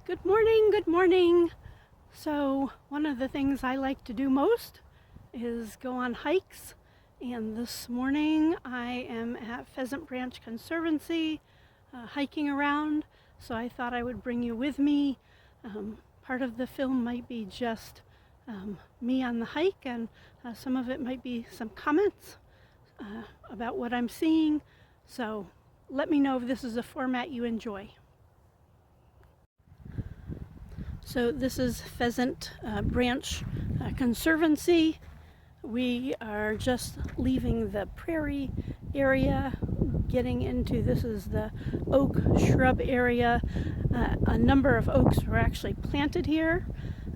Good morning, good morning. So one of the things I like to do most is go on hikes. And this morning I am at Pheasant Branch Conservancy hiking around. So I thought I would bring you with me. Part of the film might be just me on the hike, and some of it might be some comments about what I'm seeing. So let me know if this is a format you enjoy. So this is Pheasant Branch Conservancy. We are just leaving the prairie area, getting into, this is the oak shrub area. A number of oaks were actually planted here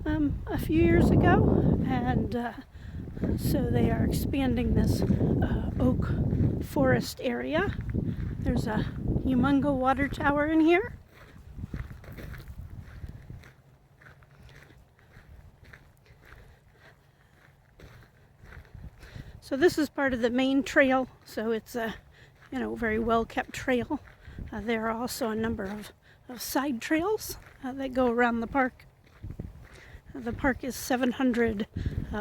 a few years ago, and so they are expanding this oak forest area. There's a humongo water tower in here. So this is part of the main trail, so it's a very well kept trail. There are also a number of side trails that go around the park. The park is 700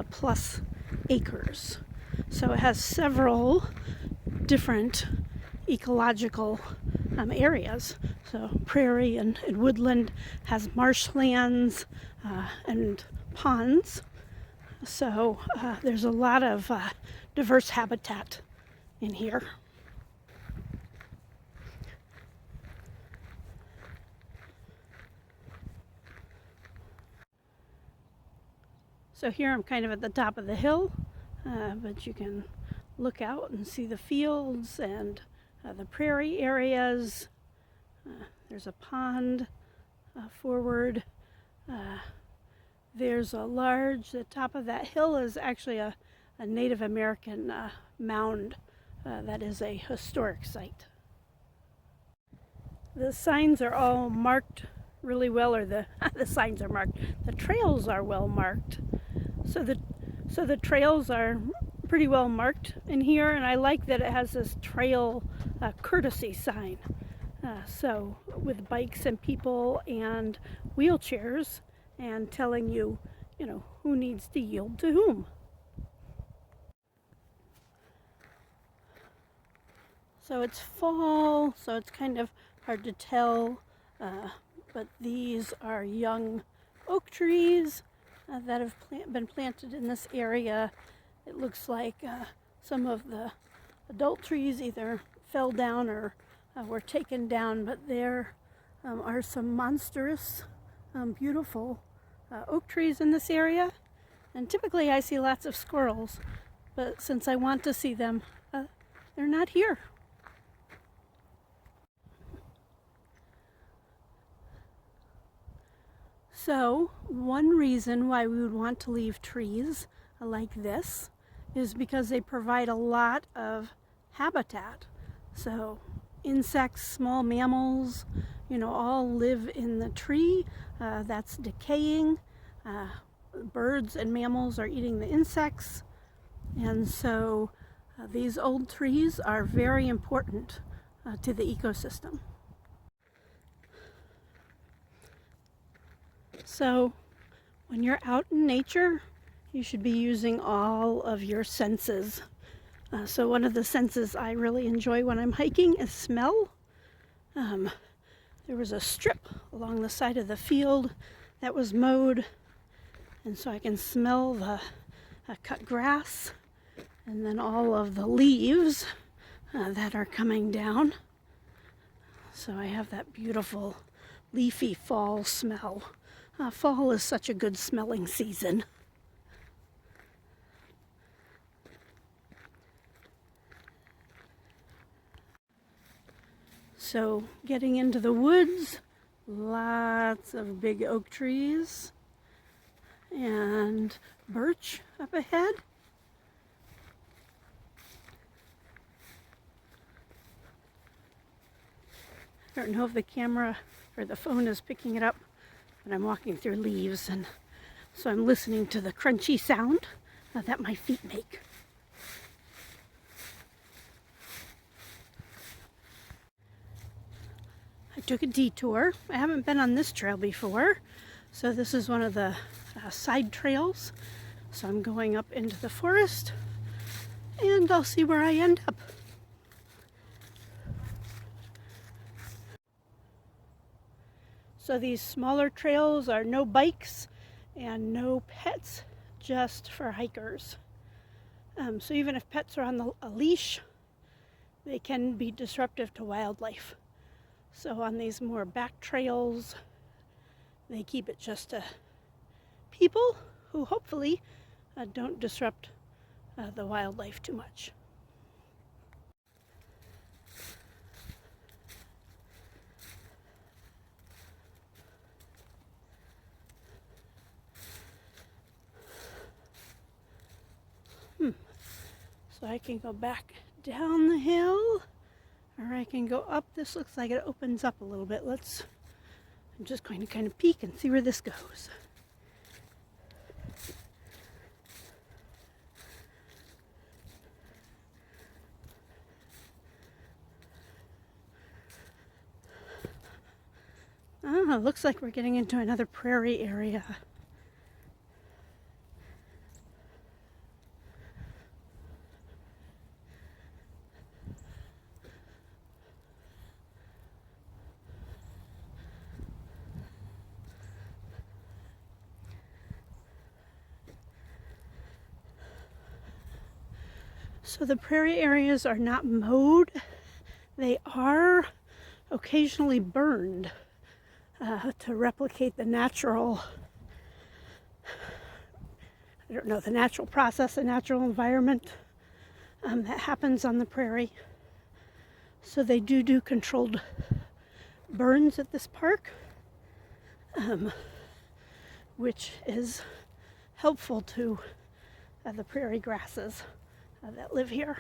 plus acres, so it has several different ecological areas. So prairie and woodland, has marshlands and ponds. So there's a lot of diverse habitat in here. So here I'm kind of at the top of the hill, but you can look out and see the fields and the prairie areas. There's a pond forward. There's the top of that hill is actually a Native American mound that is a historic site. The signs are all marked really well, or the signs are marked. The trails are well marked. So the trails are pretty well marked in here, and I like that it has this trail courtesy sign. So with bikes and people and wheelchairs, and telling you, who needs to yield to whom. So it's fall, so it's kind of hard to tell, but these are young oak trees that have been planted in this area. It looks like some of the adult trees either fell down or were taken down, but there are some monstrous, beautiful oak trees in this area. And typically I see lots of squirrels, but since I want to see them, they're not here. So one reason why we would want to leave trees like this is because they provide a lot of habitat. So insects, small mammals, all live in the tree that's decaying. Birds and mammals are eating the insects, and so these old trees are very important to the ecosystem. So when you're out in nature, you should be using all of your senses. So one of the senses I really enjoy when I'm hiking is smell. There was a strip along the side of the field that was mowed, and so I can smell the cut grass and then all of the leaves that are coming down. So I have that beautiful leafy fall smell. Fall is such a good smelling season. So getting into the woods, lots of big oak trees and birch up ahead. I don't know if the camera or the phone is picking it up, but I'm walking through leaves, and so I'm listening to the crunchy sound that my feet make. took a detour. I haven't been on this trail before, so this is one of the side trails. So I'm going up into the forest, and I'll see where I end up. So these smaller trails are no bikes and no pets, just for hikers. So even if pets are on a leash, they can be disruptive to wildlife. So on these more back trails, they keep it just to people who hopefully don't disrupt the wildlife too much. So I can go back down the hill, or I can go up. This looks like it opens up a little bit. I'm just going to kind of peek and see where this goes. It looks like we're getting into another prairie area. So the prairie areas are not mowed. They are occasionally burned to replicate the natural, the natural process, the natural environment that happens on the prairie. So they do controlled burns at this park, which is helpful to the prairie grasses that live here.